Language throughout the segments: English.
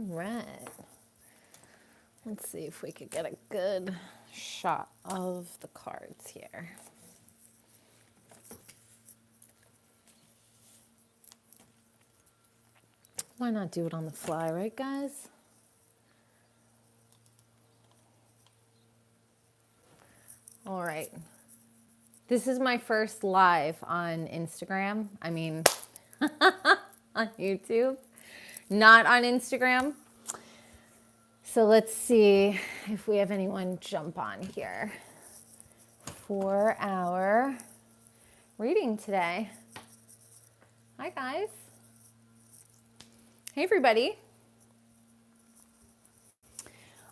Right. Let's see if we could get a good shot of the cards here. Why not do it on the fly, right, guys? All right. This is my first live on Instagram. I mean, on YouTube, not on Instagram. So let's see if we have anyone jump on here for our reading today. Hi, guys. Hey, everybody.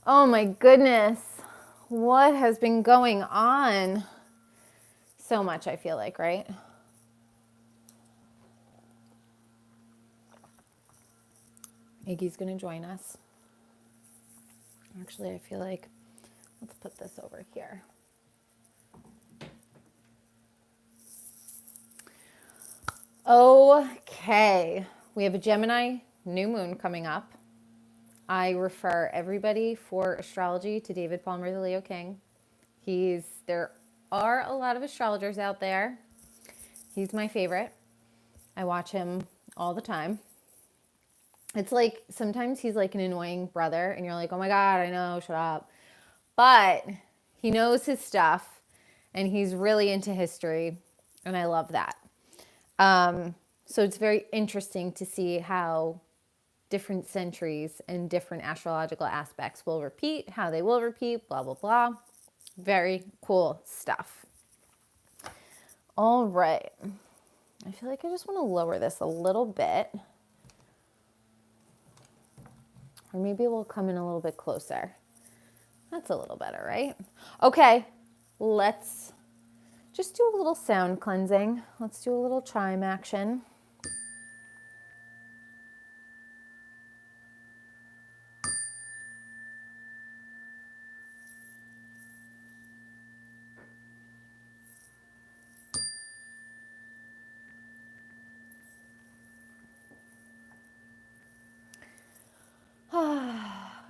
Oh, my goodness. What has been going on? So much, I feel like, right? Iggy's going to join us. Actually, I feel like, let's put this over here. Okay, we have a Gemini new moon coming up. I refer everybody for astrology to David Palmer, the Leo King. There are a lot of astrologers out there. He's my favorite. I watch him all the time. It's like sometimes he's like an annoying brother and you're like, oh my God, I know, shut up. But he knows his stuff and he's really into history and I love that. So it's very interesting to see how different centuries and different astrological aspects will repeat, how they will repeat, blah, blah, blah. Very cool stuff. All right. I feel like I just want to lower this a little bit. Or maybe we'll come in a little bit closer. That's a little better, right? Okay, let's just do a little sound cleansing. Let's do a little chime action.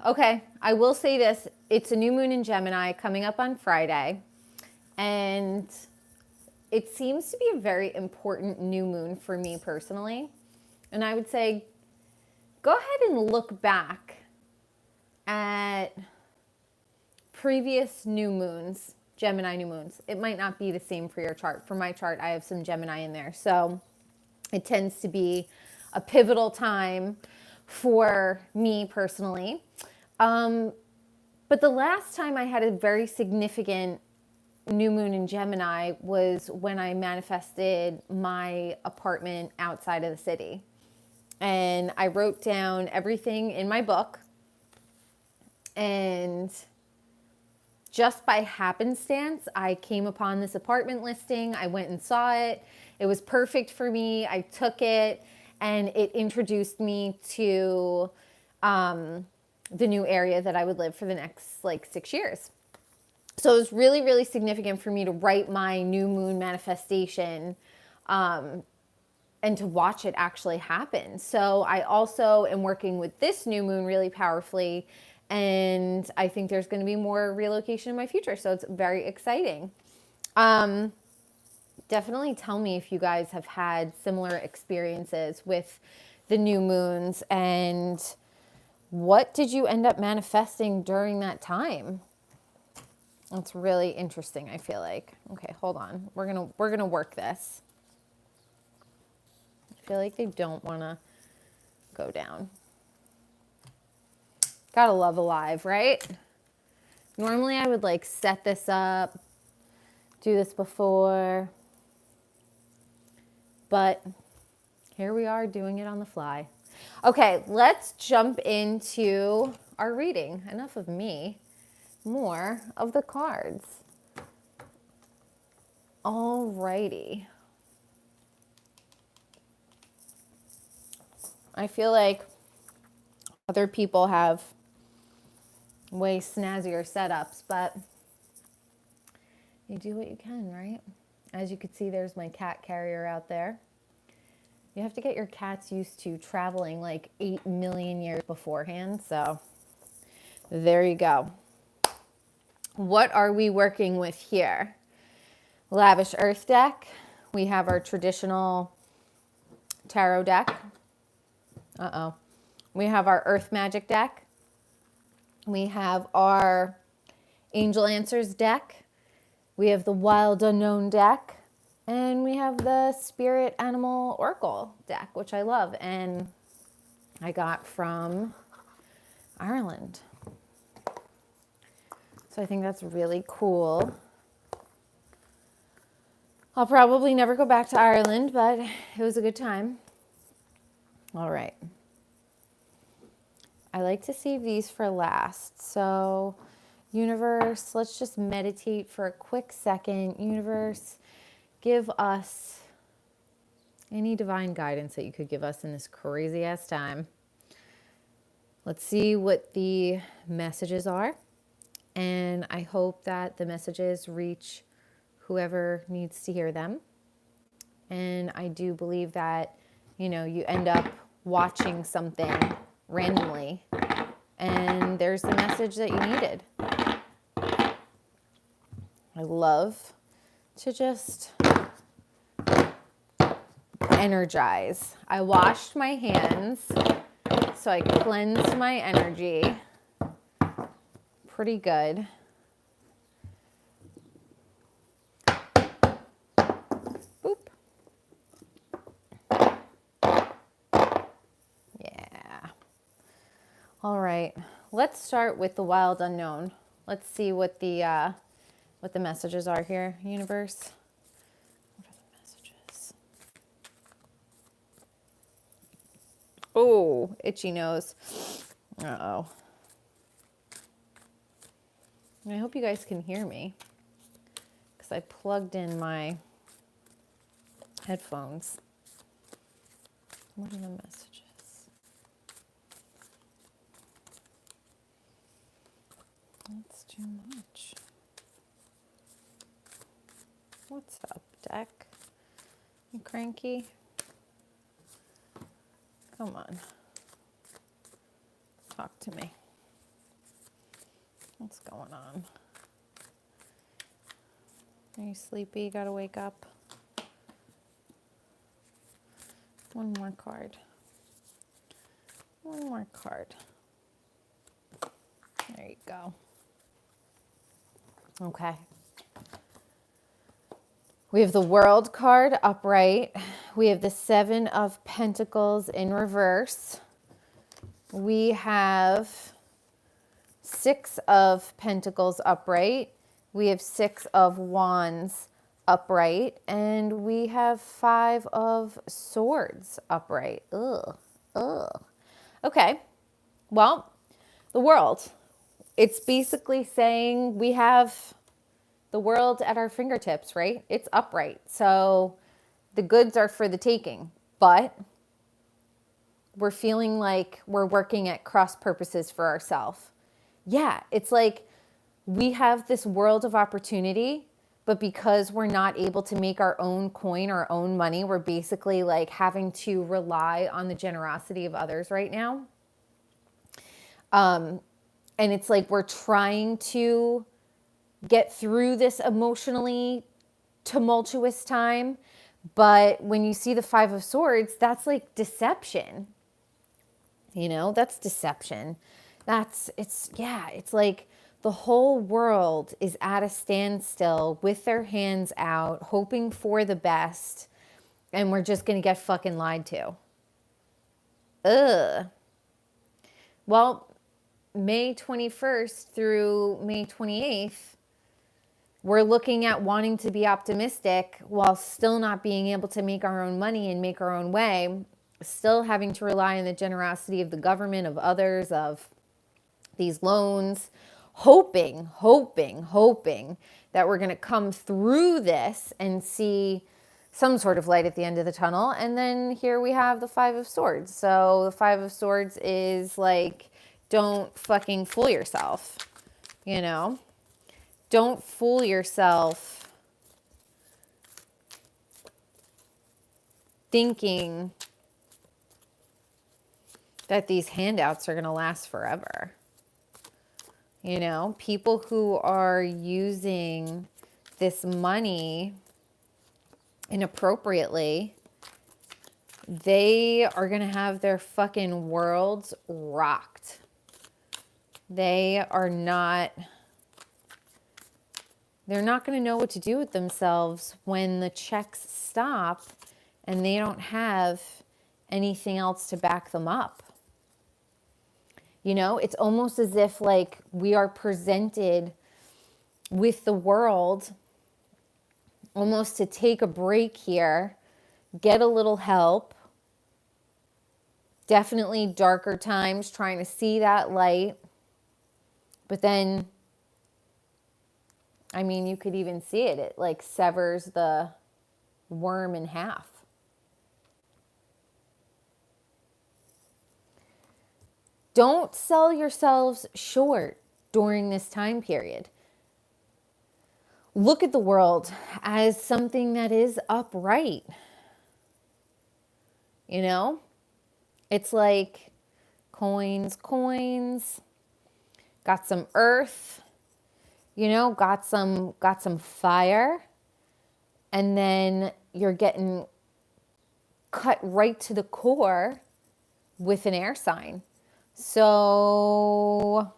Okay, I will say this. It's a new moon in Gemini coming up on Friday. And it seems to be a very important new moon for me personally. And I would say, go ahead and look back at previous new moons, Gemini new moons. It might not be the same for your chart. For my chart, I have some Gemini in there. So it tends to be a pivotal time for me personally. But the last time I had a very significant new moon in Gemini was when I manifested my apartment outside of the city. And I wrote down everything in my book. And just by happenstance, I came upon this apartment listing. I went and saw it. It was perfect for me. I took it and it introduced me to the new area that I would live for the next 6 years. So it was really, really significant for me to write my new moon manifestation and to watch it actually happen. So I also am working with this new moon really powerfully. And I think there's going to be more relocation in my future. So it's very exciting. Definitely tell me if you guys have had similar experiences with the new moons and what did you end up manifesting during that time? That's really interesting, I feel like. Okay, hold on. We're gonna work this. I feel like they don't wanna go down. Gotta love Alive, right? Normally I would set this up, do this before, but here we are doing it on the fly. Okay, let's jump into our reading. Enough of me, more of the cards. Alrighty. I feel like other people have way snazzier setups, but you do what you can, right? As you can see, there's my cat carrier out there. You have to get your cats used to traveling like 8 million years beforehand. So there you go. What are we working with here? Lavish Earth deck. We have our traditional tarot deck. Uh-oh. We have our Earth Magic deck. We have our Angel Answers deck. We have the Wild Unknown deck. And we have the Spirit Animal Oracle deck, which I love. And I got from Ireland. So I think that's really cool. I'll probably never go back to Ireland, but it was a good time. All right. I like to save these for last. So, universe, let's just meditate for a quick second. Universe, give us any divine guidance that you could give us in this crazy ass time. Let's see what the messages are. And I hope that the messages reach whoever needs to hear them. And I do believe that, you end up watching something randomly and there's the message that you needed. I love to just energize. I washed my hands, so I cleansed my energy. Pretty good. Boop. Yeah. All right. Let's start with the Wild Unknown. Let's see what the messages are here, universe. What are the messages? Oh, itchy nose. Uh-oh. I hope you guys can hear me because I plugged in my headphones. What are the messages? That's too much. What's up, deck? You cranky? Come on. Talk to me. What's going on? Are you sleepy? Gotta wake up. One more card. One more card. There you go. Okay. We have the World card upright. We have the Seven of Pentacles in reverse. We have Six of Pentacles upright. We have Six of Wands upright. And we have Five of Swords upright. Ugh. Ugh. Okay. Well, the World. It's basically saying we have the world at our fingertips, right? It's upright. So the goods are for the taking. But we're feeling like we're working at cross purposes for ourselves. Yeah, it's like we have this world of opportunity, but because we're not able to make our own coin, our own money, we're basically like having to rely on the generosity of others right now. And it's like we're trying to get through this emotionally tumultuous time. But when you see the Five of Swords, that's like deception. That's deception. It's like the whole world is at a standstill with their hands out, hoping for the best. And we're just going to get fucking lied to. Ugh. Well, May 21st through May 28th, we're looking at wanting to be optimistic while still not being able to make our own money and make our own way, still having to rely on the generosity of the government, of others, of these loans, hoping that we're going to come through this and see some sort of light at the end of the tunnel. And then here we have the Five of Swords. So the Five of Swords is like, don't fucking fool yourself, Don't fool yourself thinking that these handouts are going to last forever. You know, people who are using this money inappropriately, they are going to have their fucking worlds rocked. They're not going to know what to do with themselves when the checks stop and they don't have anything else to back them up. You know, it's almost as if like we are presented with the world almost to take a break here, get a little help. Definitely darker times, trying to see that light. But then, I mean, you could even see it. It like severs the worm in half. Don't sell yourselves short during this time period. Look at the world as something that is upright. You know, it's like coins, got some earth, you know, got some fire, and then you're getting cut right to the core with an air sign. So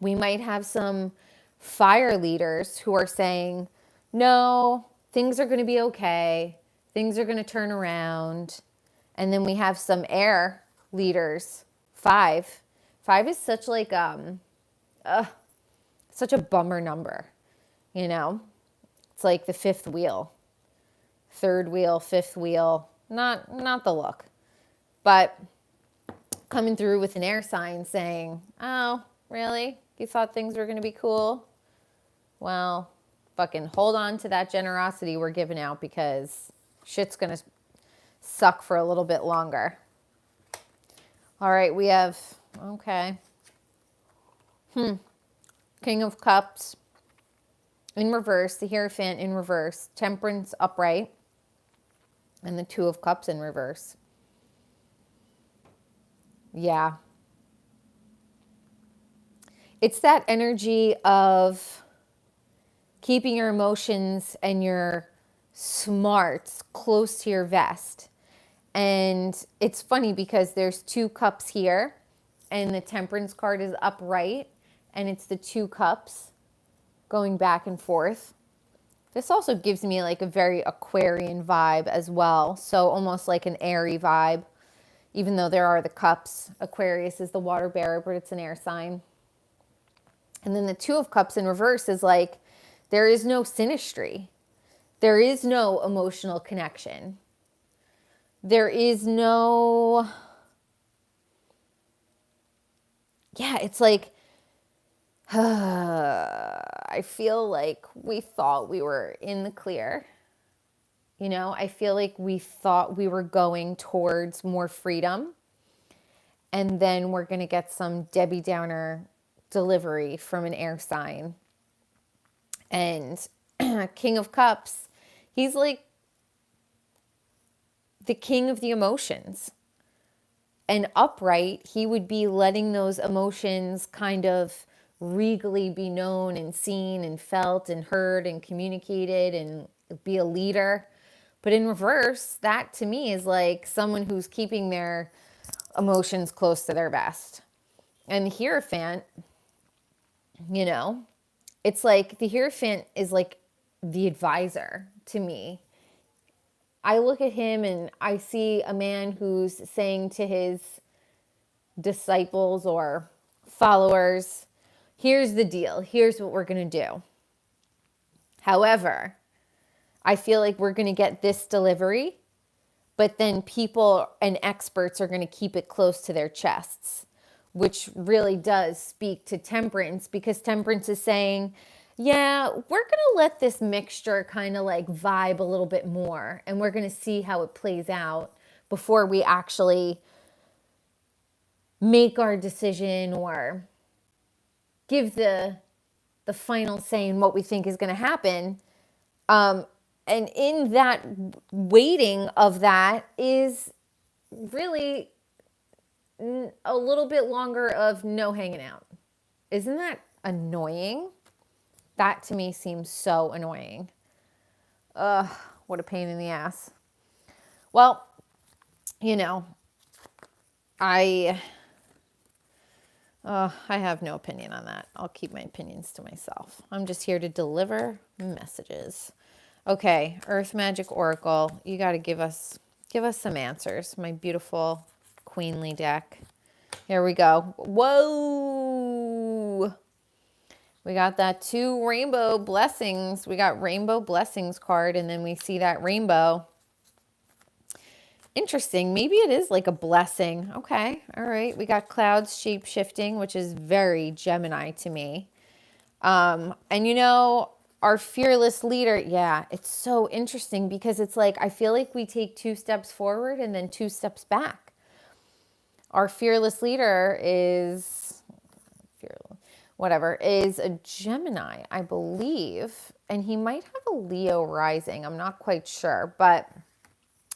we might have some fire leaders who are saying, no, things are going to be okay. Things are going to turn around. And then we have some air leaders. 5 is such like, such a bummer number, you know? It's like the fifth wheel, third wheel, fifth wheel, not the look, but coming through with an air sign saying, oh, really? You thought things were going to be cool? Well, fucking hold on to that generosity we're giving out because shit's going to suck for a little bit longer. All right, we have, okay. King of Cups in reverse, the Hierophant in reverse, Temperance upright, and the Two of Cups in reverse. Yeah. It's that energy of keeping your emotions and your smarts close to your vest. And it's funny because there's 2 cups here and the Temperance card is upright and it's the 2 cups going back and forth. This also gives me like a very Aquarian vibe as well. So almost like an airy vibe. Even though there are the cups, Aquarius is the water bearer, but it's an air sign. And then the Two of Cups in reverse is like, there is no synastry. There is no emotional connection. There is no, yeah, it's like, I feel like we thought we were in the clear. You know, I feel like we thought we were going towards more freedom. And then we're going to get some Debbie Downer delivery from an air sign. And King of Cups, he's like the king of the emotions. And upright, he would be letting those emotions kind of regally be known and seen and felt and heard and communicated and be a leader. But in reverse, that to me is like someone who's keeping their emotions close to their vest. And the Hierophant, you know, it's like the Hierophant is like the advisor to me. I look at him and I see a man who's saying to his disciples or followers, here's the deal. Here's what we're going to do. However, I feel like we're going to get this delivery, but then people and experts are going to keep it close to their chests, which really does speak to Temperance, because Temperance is saying, yeah, we're going to let this mixture kind of like vibe a little bit more, and we're going to see how it plays out before we actually make our decision or give the final say in what we think is going to happen. And in that waiting of that is really a little bit longer of no hanging out. Isn't that annoying? That to me seems so annoying. Ugh, what a pain in the ass. Well, you know, I I have no opinion on that. I'll keep my opinions to myself. I'm just here to deliver messages. Okay, Earth Magic Oracle, you got to give us some answers. My beautiful queenly deck. Here we go. Whoa! We got that 2 rainbow blessings. We got rainbow blessings card, and then we see that rainbow. Interesting. Maybe it is like a blessing. Okay. All right. We got clouds shape shifting, which is very Gemini to me. And you know, our fearless leader, yeah, it's so interesting because it's like, I feel like we take 2 steps forward and then 2 steps back. Our fearless leader is, is a Gemini, I believe. And he might have a Leo rising. I'm not quite sure, but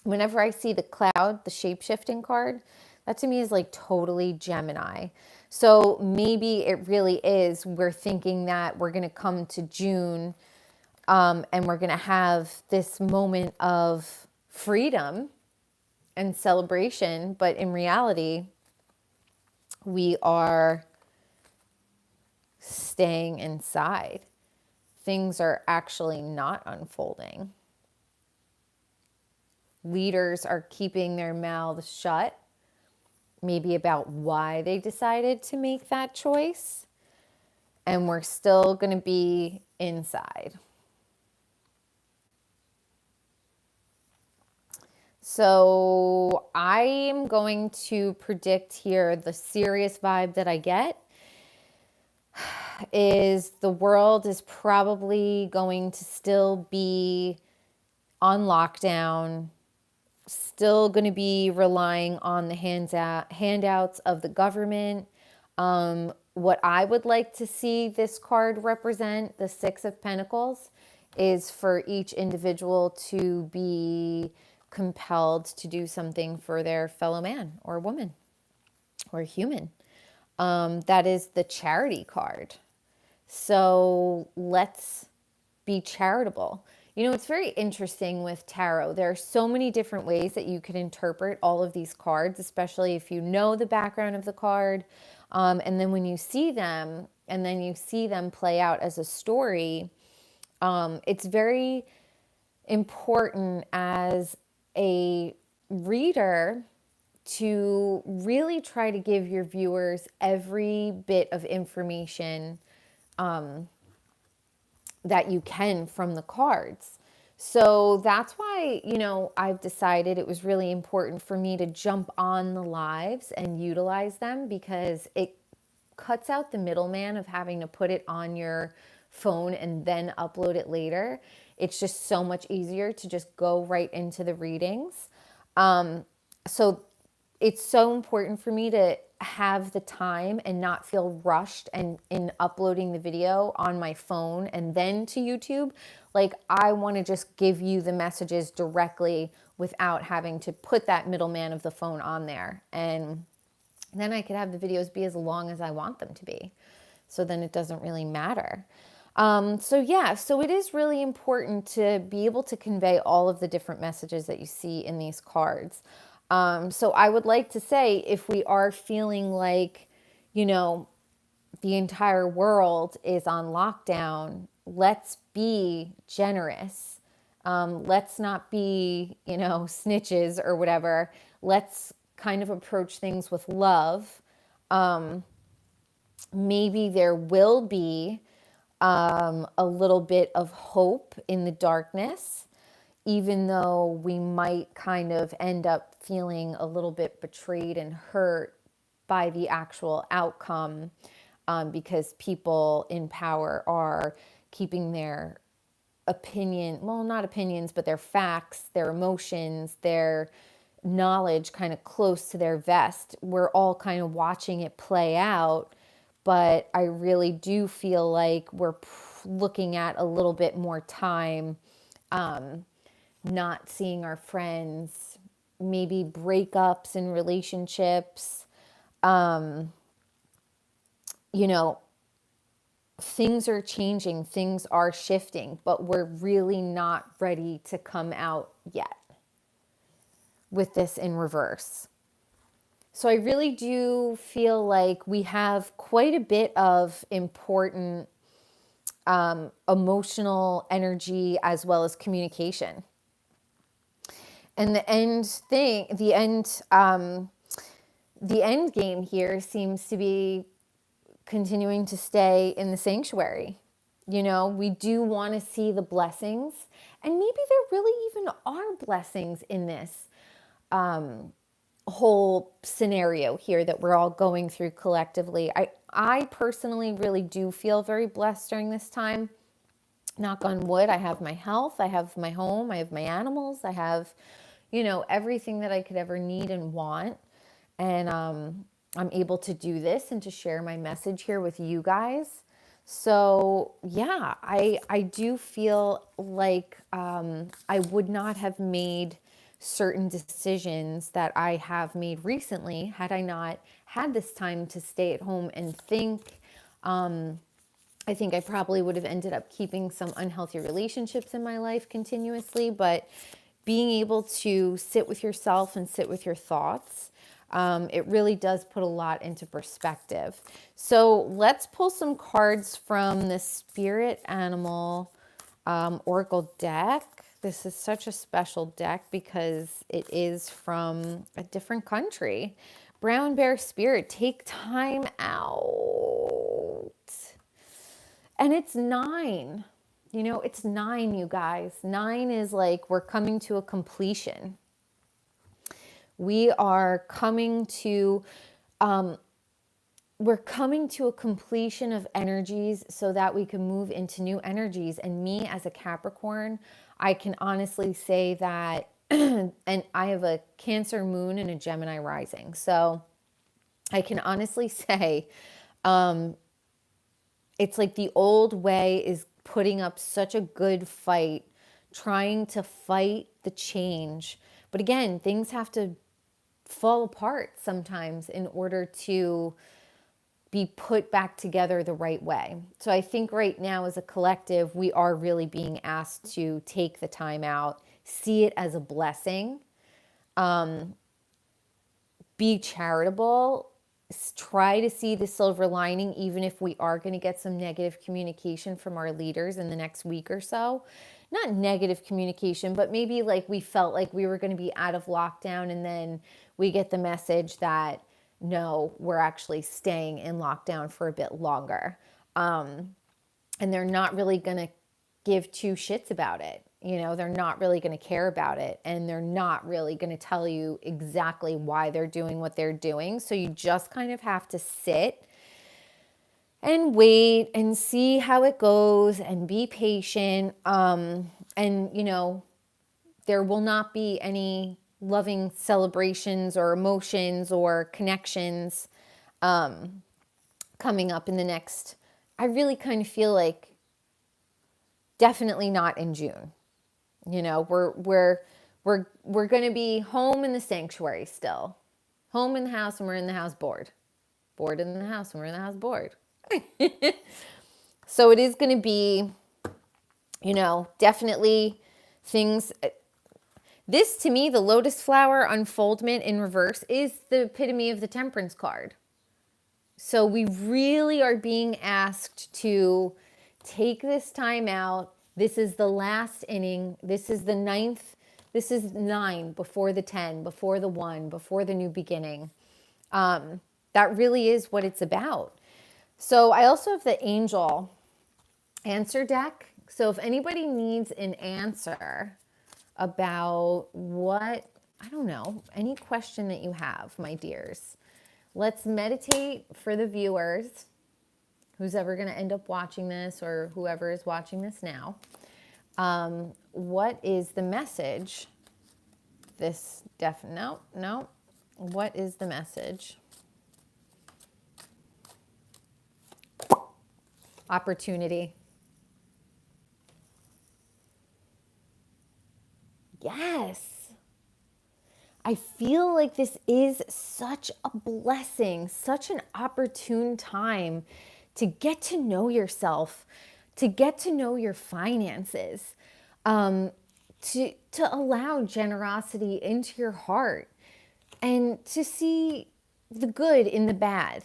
whenever I see the cloud, the shape-shifting card, that to me is like totally Gemini. So maybe it really is, we're thinking that we're going to come to June and we're going to have this moment of freedom and celebration. But in reality, we are staying inside. Things are actually not unfolding. Leaders are keeping their mouths shut, maybe about why they decided to make that choice. And we're still going to be inside. So I am going to predict here the serious vibe that I get is the world is probably going to still be on lockdown, still going to be relying on the handouts of the government. What I would like to see this card represent, the 6 of Pentacles, is for each individual to be compelled to do something for their fellow man or woman or human. That is the charity card. So let's be charitable. You know, it's very interesting with tarot. There are so many different ways that you can interpret all of these cards, especially if you know the background of the card. And then when you see them, and then you see them play out as a story, it's very important as a reader to really try to give your viewers every bit of information that you can from the cards. So that's why, you know, I've decided it was really important for me to jump on the lives and utilize them because it cuts out the middleman of having to put it on your phone and then upload it later. It's just so much easier to just go right into the readings. So it's so important for me to have the time and not feel rushed and in uploading the video on my phone and then to YouTube. Like, I want to just give you the messages directly without having to put that middleman of the phone on there. And then I could have the videos be as long as I want them to be. So then it doesn't really matter. So it is really important to be able to convey all of the different messages that you see in these cards. So I would like to say, if we are feeling like, you know, the entire world is on lockdown, let's be generous. Let's not be, you know, snitches or whatever. Let's kind of approach things with love. Maybe there will be a little bit of hope in the darkness, even though we might kind of end up feeling a little bit betrayed and hurt by the actual outcome, because people in power are keeping their not opinions, but their facts, their emotions, their knowledge kind of close to their vest. We're all kind of watching it play out, but I really do feel like we're looking at a little bit more time not seeing our friends, maybe breakups in relationships, you know, things are changing, things are shifting, but we're really not ready to come out yet with this in reverse. So I really do feel like we have quite a bit of important emotional energy as well as communication. And the end game here seems to be continuing to stay in the sanctuary. You know, we do want to see the blessings, and maybe there really even are blessings in this whole scenario here that we're all going through collectively. I personally really do feel very blessed during this time. Knock on wood, I have my health, I have my home, I have my animals, I have, you know, everything that I could ever need and want. And I'm able to do this and to share my message here with you guys. So yeah, I do feel like I would not have made certain decisions that I have made recently had I not had this time to stay at home and think. I think I probably would have ended up keeping some unhealthy relationships in my life continuously, but being able to sit with yourself and sit with your thoughts, it really does put a lot into perspective. So let's pull some cards from the Spirit Animal Oracle deck. This is such a special deck because it is from a different country. Brown Bear Spirit, take time out. And it's 9. You know, it's 9, you guys. 9 is like we're coming to a completion. We are coming to we're coming to a completion of energies so that we can move into new energies. And me as a Capricorn, I can honestly say that and I have a Cancer moon and a Gemini rising. So I can honestly say it's like the old way is putting up such a good fight, trying to fight the change. But again, things have to fall apart sometimes in order to be put back together the right way. So I think right now as a collective, we are really being asked to take the time out, see it as a blessing, be charitable, try to see the silver lining, even if we are going to get some negative communication from our leaders in the next week or so. Not negative communication, but maybe like we felt like we were going to be out of lockdown and then we get the message that no, we're actually staying in lockdown for a bit longer. And they're not really going to give two shits about it. You know, they're not really going to care about it. And they're not really going to tell you exactly why they're doing what they're doing. So you just kind of have to sit and wait and see how it goes and be patient. And, you know, there will not be any loving celebrations or emotions or connections coming up in the next, I really kind of feel like definitely not in June. You know, we're going to be home in the sanctuary still. Home in the house and we're in the house bored. Bored in the house and we're in the house bored. So it is going to be, you know, definitely things. This to me, the lotus flower unfoldment in reverse is the epitome of the temperance card. So we really are being asked to take this time out. This is the last inning. This is the 9th. This is 9 before the 10, before the 1, before the new beginning. That really is what it's about. So I also have the angel answer deck. So if anybody needs an answer about what, I don't know, any question that you have, my dears, let's meditate for the viewers, who's ever going to end up watching this or whoever is watching this now. What is the message? No. What is the message? Opportunity. yes, I feel like this is such a blessing, such an opportune time to get to know yourself, to get to know your finances, um, to allow generosity into your heart, and to see the good in the bad.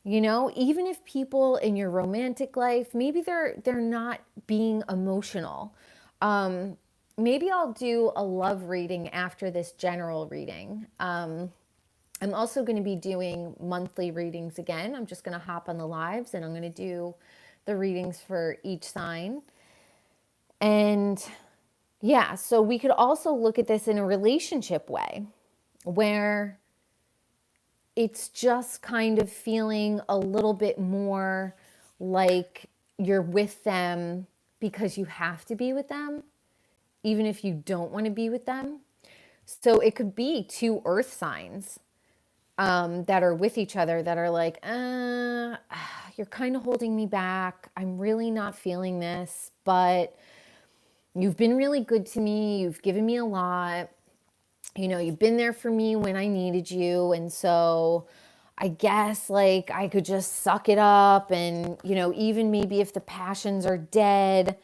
You know, even if people in your romantic life, maybe they're not being emotional. Um, Maybe I'll do a love reading after this general reading. I'm also going to be doing monthly readings again. I'm just going to hop on the lives and I'm going to do the readings for each sign. And yeah, so we could also look at this in a relationship way where it's just kind of feeling a little bit more like you're with them because you have to be with them, even if you don't want to be with them. So it could be two earth signs that are with each other that are like, you're kind of holding me back. I'm really not feeling this, but you've been really good to me. You've given me a lot. You know, you've been there for me when I needed you. And so I guess like I could just suck it up. And, you know, even maybe if the passions are dead,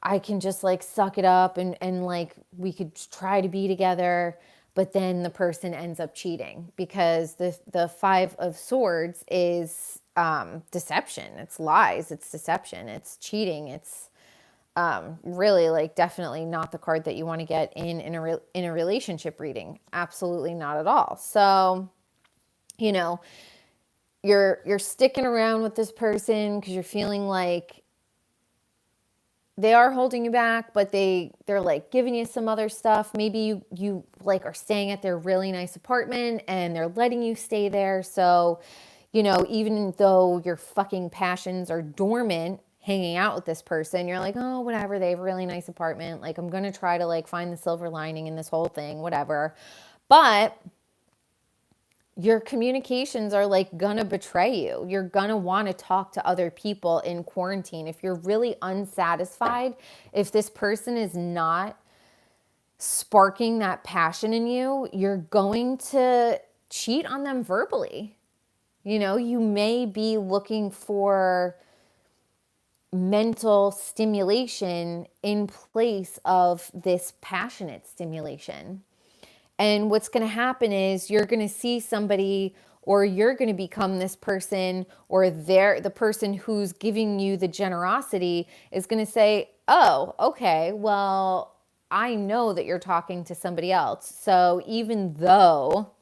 I can just like suck it up and like we could try to be together. But then the person ends up cheating because the Five of Swords is deception. It's lies. It's deception. It's cheating. It's really like definitely not the card that you want to get in a relationship reading. Absolutely not at all. So, you know, you're sticking around with this person because you're feeling like they are holding you back, but they're like giving you some other stuff. Maybe you like are staying at their really nice apartment and they're letting you stay there. So, you know, even though your fucking passions are dormant, hanging out with this person, you're like, oh, whatever, they have a really nice apartment. Like, I'm going to try to like find the silver lining in this whole thing, whatever. But your communications are like gonna betray you. You're gonna want to talk to other people in quarantine. If you're really unsatisfied, if this person is not sparking that passion in you, you're going to cheat on them verbally. You know, you may be looking for mental stimulation in place of this passionate stimulation. And what's going to happen is you're going to see somebody, or you're going to become this person, or the person who's giving you the generosity is going to say, oh, okay, well, I know that you're talking to somebody else. So even though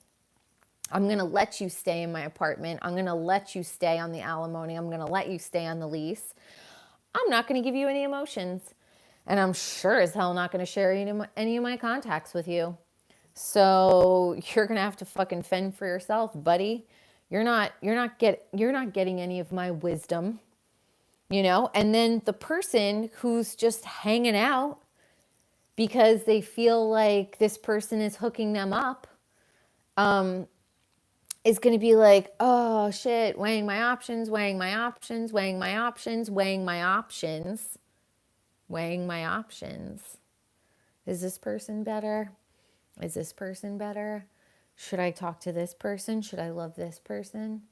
I'm going to let you stay in my apartment, I'm going to let you stay on the alimony, I'm going to let you stay on the lease, I'm not going to give you any emotions. And I'm sure as hell not going to share any of my contacts with you. So you're going to have to fucking fend for yourself, buddy. You're not getting any of my wisdom, you know? And then the person who's just hanging out because they feel like this person is hooking them up, is going to be like, oh shit, weighing my options, weighing my options, weighing my options, weighing my options, weighing my options. Is this person better? Is this person better? Should I talk to this person? Should I love this person?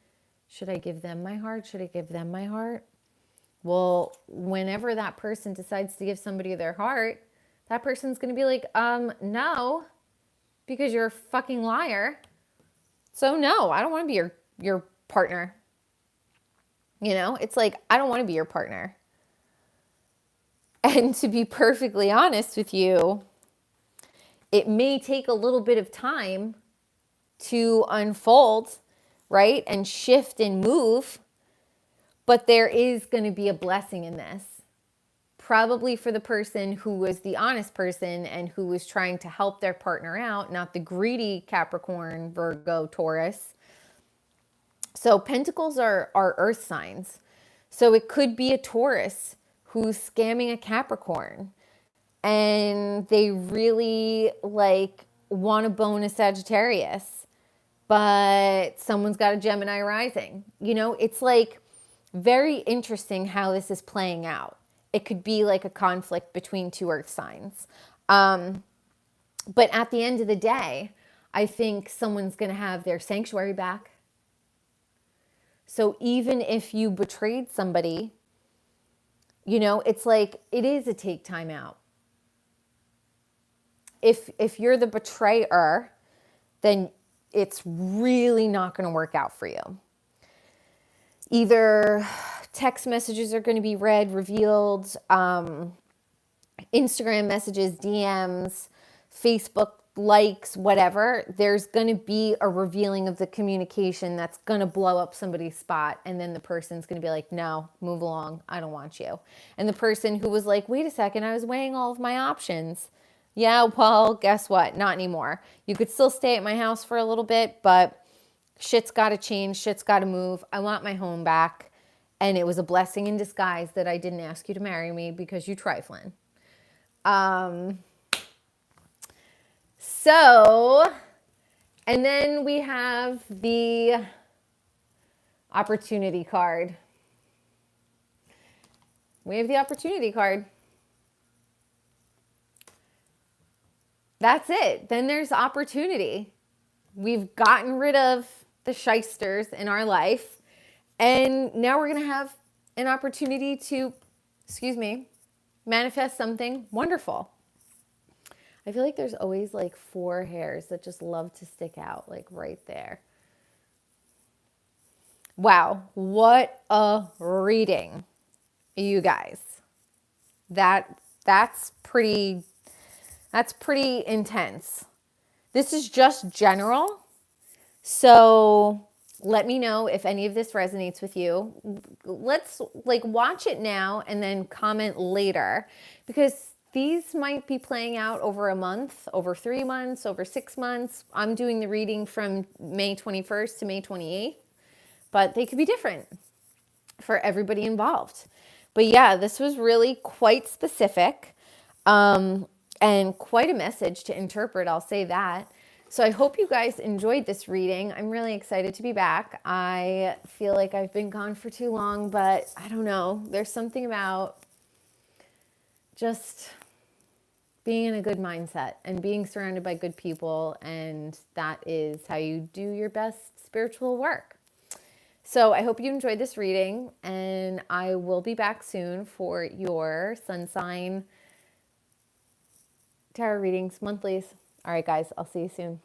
Should I give them my heart? Should I give them my heart? Well, whenever that person decides to give somebody their heart, that person's going to be like, no, because you're a fucking liar. So no, I don't want to be your partner. You know, it's like, I don't want to be your partner. And to be perfectly honest with you, it may take a little bit of time to unfold, right? And shift and move, but there is going to be a blessing in this. Probably for the person who was the honest person and who was trying to help their partner out, not the greedy Capricorn, Virgo, Taurus. So Pentacles are earth signs. So it could be a Taurus who's scamming a Capricorn and they really like want to bone a Sagittarius, but someone's got a Gemini rising. You know, it's like very interesting how this is playing out. It could be like a conflict between two earth signs. But at the end of the day, I think someone's going to have their sanctuary back. So even if you betrayed somebody, it's like it is a take time out. If you're the betrayer, then it's really not going to work out for you. Either text messages are going to be read, revealed, Instagram messages, DMs, Facebook likes, whatever. There's going to be a revealing of the communication that's going to blow up somebody's spot. And then the person's going to be like, no, move along. I don't want you. And the person who was like, wait a second, I was weighing all of my options. Yeah, well, guess what? Not anymore. You could still stay at my house for a little bit, but shit's got to change. Shit's got to move. I want my home back. And it was a blessing in disguise that I didn't ask you to marry me because you trifling. So, and then we have the opportunity card. We have the opportunity card. That's it. Then there's opportunity. We've gotten rid of the shysters in our life. And now we're going to have an opportunity to, manifest something wonderful. I feel like there's always like 4 hairs that just love to stick out, like right there. Wow, what a reading, you guys. That's pretty intense. This is just general. So let me know if any of this resonates with you. Let's watch it now and then comment later, because these might be playing out over a month, over 3 months, over 6 months. I'm doing the reading from May 21st to May 28th, but they could be different for everybody involved. But yeah, this was really quite specific, and quite a message to interpret, I'll say that. So I hope you guys enjoyed this reading. I'm really excited to be back. I feel like I've been gone for too long, but I don't know. There's something about just being in a good mindset and being surrounded by good people, and that is how you do your best spiritual work. So I hope you enjoyed this reading, and I will be back soon for your sun sign tarot readings, monthlies. All right, guys, I'll see you soon.